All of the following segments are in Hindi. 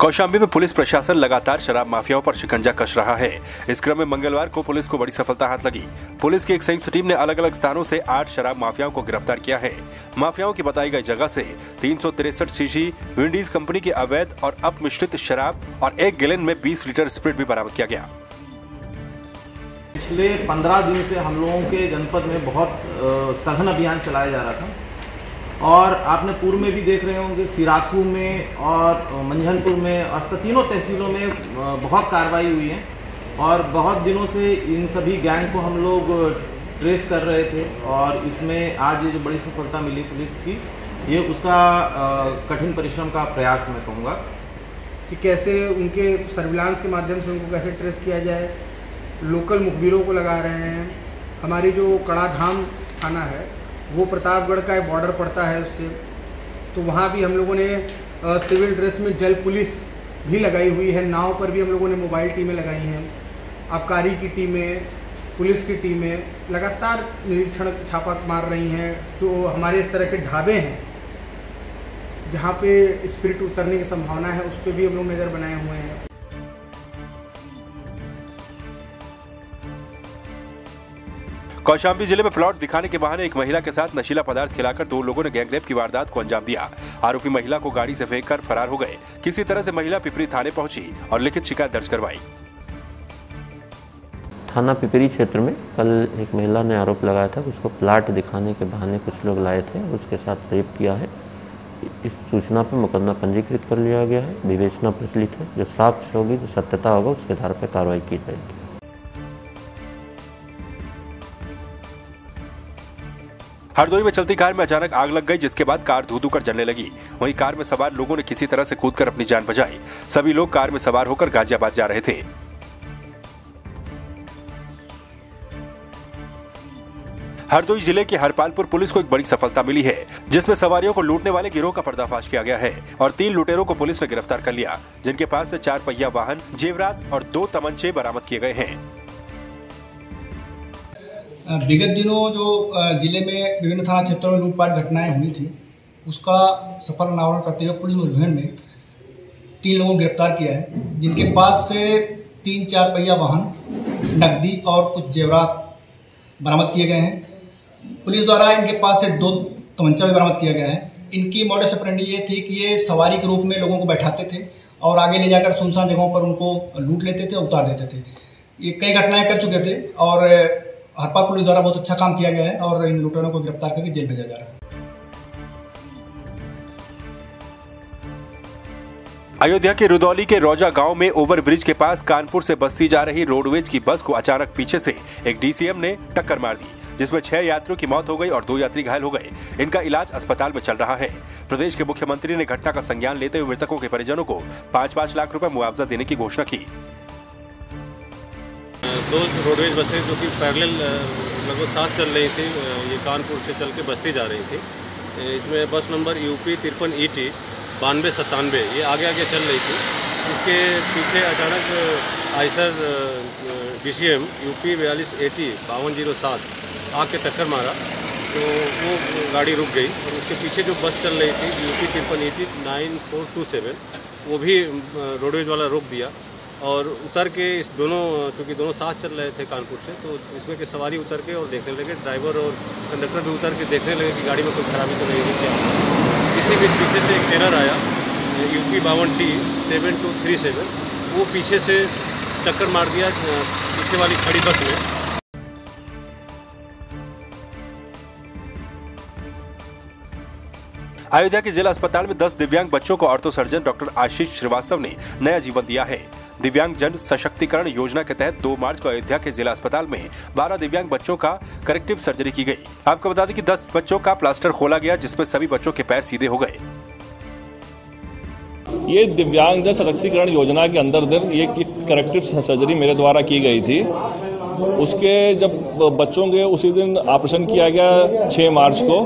कौशाम्बी में पुलिस प्रशासन लगातार शराब माफियाओं पर शिकंजा कस रहा है। इस क्रम में मंगलवार को पुलिस को बड़ी सफलता हाथ लगी। पुलिस की एक संयुक्त टीम ने अलग अलग स्थानों से 8 शराब माफियाओं को गिरफ्तार किया है। माफियाओं की बताई गई जगह से 363 शीशी विंडीज कंपनी की अवैध और अपमिश्रित शराब और 1 गैलन में 20 लीटर स्प्रिट भी बरामद किया गया। पिछले 15 दिन से हम लोगों के जनपद में बहुत सघन अभियान चलाया जा रहा था और आपने पूर्व में भी देख रहे होंगे, सिराथू में और मंझनपुर में और तीनों तहसीलों में बहुत कार्रवाई हुई है और बहुत दिनों से इन सभी गैंग को हम लोग ट्रेस कर रहे थे और इसमें आज ये जो बड़ी सफलता मिली पुलिस की, ये उसका कठिन परिश्रम का प्रयास मैं कहूँगा कि कैसे उनके सर्विलांस के माध्यम से उनको कैसे ट्रेस किया जाए। लोकल मुखबिरों को लगा रहे हैं। हमारी जो कड़ाधाम थाना है वो प्रतापगढ़ का एक बॉर्डर पड़ता है उससे, तो वहाँ भी हम लोगों ने सिविल ड्रेस में जल पुलिस भी लगाई हुई है। नाव पर भी हम लोगों ने मोबाइल टीमें लगाई हैं। आबकारी की टीमें, पुलिस की टीमें लगातार निरीक्षण छापा मार रही हैं। जो हमारे इस तरह के ढाबे हैं जहाँ पे स्पिरिट उतरने की संभावना है, उस पर भी हम लोग नज़र बनाए हुए हैं। कौशाम्बी जिले में प्लॉट दिखाने के बहाने एक महिला के साथ नशीला पदार्थ खिलाकर 2 लोगों ने गैंगरेप की वारदात को अंजाम दिया। आरोपी महिला को गाड़ी से फेंककर फरार हो गए। किसी तरह से महिला पिपरी थाने पहुंची और लिखित शिकायत दर्ज करवाई। थाना पिपरी क्षेत्र में कल एक महिला ने आरोप लगाया था कि उसको प्लाट दिखाने के बहाने कुछ लोग लाए थे और उसके साथ रेप किया है। इस सूचना पर मुकदमा पंजीकृत कर लिया गया है। विवेचना प्रचलित है। जो साक्ष्य होगी, जो सत्यता होगा, उसके आधार पर कार्रवाई की जाएगी। हरदोई में चलती कार में अचानक आग लग गई, जिसके बाद कार धू-धू कर जलने लगी। वहीं कार में सवार लोगों ने किसी तरह से कूदकर अपनी जान बचाई। सभी लोग कार में सवार होकर गाजियाबाद जा रहे थे। हरदोई जिले के हरपालपुर पुलिस को एक बड़ी सफलता मिली है, जिसमें सवारियों को लूटने वाले गिरोह का पर्दाफाश किया गया है और 3 लुटेरों को पुलिस ने गिरफ्तार कर लिया, जिनके पास से 4 पहिया वाहन, जेवरात और 2 तमंचे बरामद किए गए हैं। विगत दिनों जो जिले में विभिन्न थाना क्षेत्रों में लूटपाट घटनाएं हुई थी, उसका सफल अनावरण करते हुए पुलिस मुठभेड़ में 3 लोगों को गिरफ्तार किया है, जिनके पास से 3-4 पहिया वाहन, नकदी और कुछ जेवरात बरामद किए गए हैं। पुलिस द्वारा इनके पास से 2 तमंचा भी बरामद किया गया है। इनकी मॉडस ऑपरेंडी ये थी कि ये सवारी के रूप में लोगों को बैठाते थे और आगे ले जाकर सुनसान जगहों पर उनको लूट लेते थे, उतार देते थे। ये कई घटनाएं कर चुके थे और हरपाल पुलिस द्वारा बहुत अच्छा काम किया गया है और इन लुटेरों को गिरफ्तार करके जेल भेजा जा रहा है। अयोध्या के रुदौली के रौजा गांव में ओवरब्रिज के पास कानपुर से बस्ती जा रही रोडवेज की बस को अचानक पीछे से एक डीसीएम ने टक्कर मार दी, जिसमें 6 यात्रियों की मौत हो गई और 2 यात्री घायल हो गए। इनका इलाज अस्पताल में चल रहा है। प्रदेश के मुख्यमंत्री ने घटना का संज्ञान लेते हुए मृतकों के परिजनों को 5-5 लाख रुपए मुआवजा देने की घोषणा की। 2 रोडवेज बसें जो कि पैरेलल लगभग साथ चल रही थी, ये कानपुर से चल के बस्ती जा रही थी। इसमें बस नंबर UP 53 ET 9297 ये आगे चल रही थी। इसके पीछे अचानक आइसर DCM UP 42 AT 5207 आके टक्कर मारा, तो वो गाड़ी रुक गई और उसके पीछे जो बस चल रही थी UP 53 ET 9427 वो भी रोडवेज वाला रोक दिया और उतर के इस दोनों, क्योंकि दोनों साथ चल रहे थे कानपुर से, तो इसमें के सवारी उतर के और देखने लगे, ड्राइवर और कंडक्टर भी उतर के देखने लगे कि गाड़ी में कोई खराबी तो नहीं है क्या। इसी बीच पीछे से एक टेरर आया UP 52T 7237, वो पीछे से टक्कर मार दिया पीछे वाली खड़ी बस में। अयोध्या के जिला अस्पताल में 10 दिव्यांग बच्चों को ऑर्थो सर्जन डॉक्टर आशीष श्रीवास्तव ने नया जीवन दिया है। दिव्यांग जन सशक्तिकरण योजना के तहत 2 मार्च को अयोध्या के जिला अस्पताल में 12 दिव्यांग बच्चों का करेक्टिव सर्जरी की गई। आपको बता दें कि 10 बच्चों का प्लास्टर खोला गया, जिसमें सभी बच्चों के पैर सीधे हो गए। ये दिव्यांग जन सशक्तिकरण योजना के अंदर ये करेक्टिव सर्जरी मेरे द्वारा की गई थी। उसके जब बच्चों के उसी दिन ऑपरेशन किया गया 6 मार्च को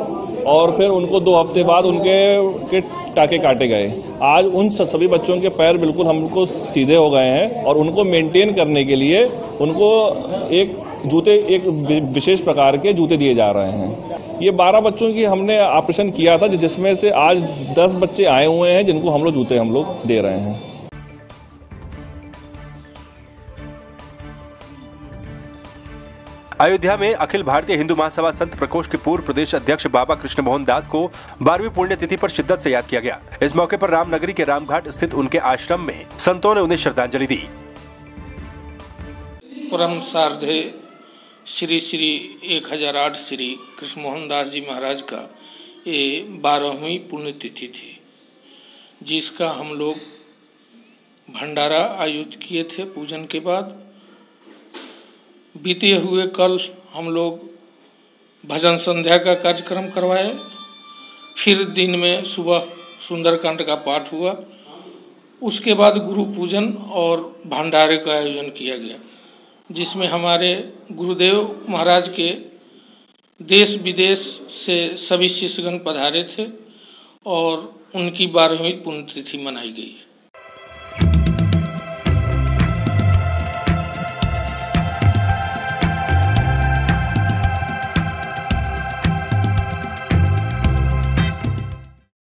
और फिर उनको 2 हफ्ते बाद उनके टाके काटे गए। आज उन सभी बच्चों के पैर बिल्कुल हमको सीधे हो गए हैं और उनको मेंटेन करने के लिए उनको एक विशेष प्रकार के जूते दिए जा रहे हैं। ये 12 बच्चों की हमने ऑपरेशन किया था, जिसमें से आज 10 बच्चे आए हुए हैं जिनको हम लोग जूते दे रहे हैं। अयोध्या में अखिल भारतीय हिंदू महासभा संत प्रकोष्ठ के पूर्व प्रदेश अध्यक्ष बाबा कृष्ण मोहन दास को 12वीं पुण्यतिथि पर शिद्दत से याद किया गया। इस मौके पर रामनगरी के रामघाट स्थित उनके आश्रम में संतों ने उन्हें श्रद्धांजलि दी। परम सार्धे श्री श्री 1008 श्री कृष्ण मोहन दास जी महाराज का ये 12वीं पुण्यतिथि थी, जिसका हम लोग भंडारा आयोजित किए थे। पूजन के बाद बीते हुए कल हम लोग भजन संध्या का कार्यक्रम करवाए। फिर दिन में सुबह सुंदरकांड का पाठ हुआ। उसके बाद गुरु पूजन और भंडारे का आयोजन किया गया, जिसमें हमारे गुरुदेव महाराज के देश विदेश से सभी शिष्यगण पधारे थे और उनकी 12वीं पुण्यतिथि मनाई गई।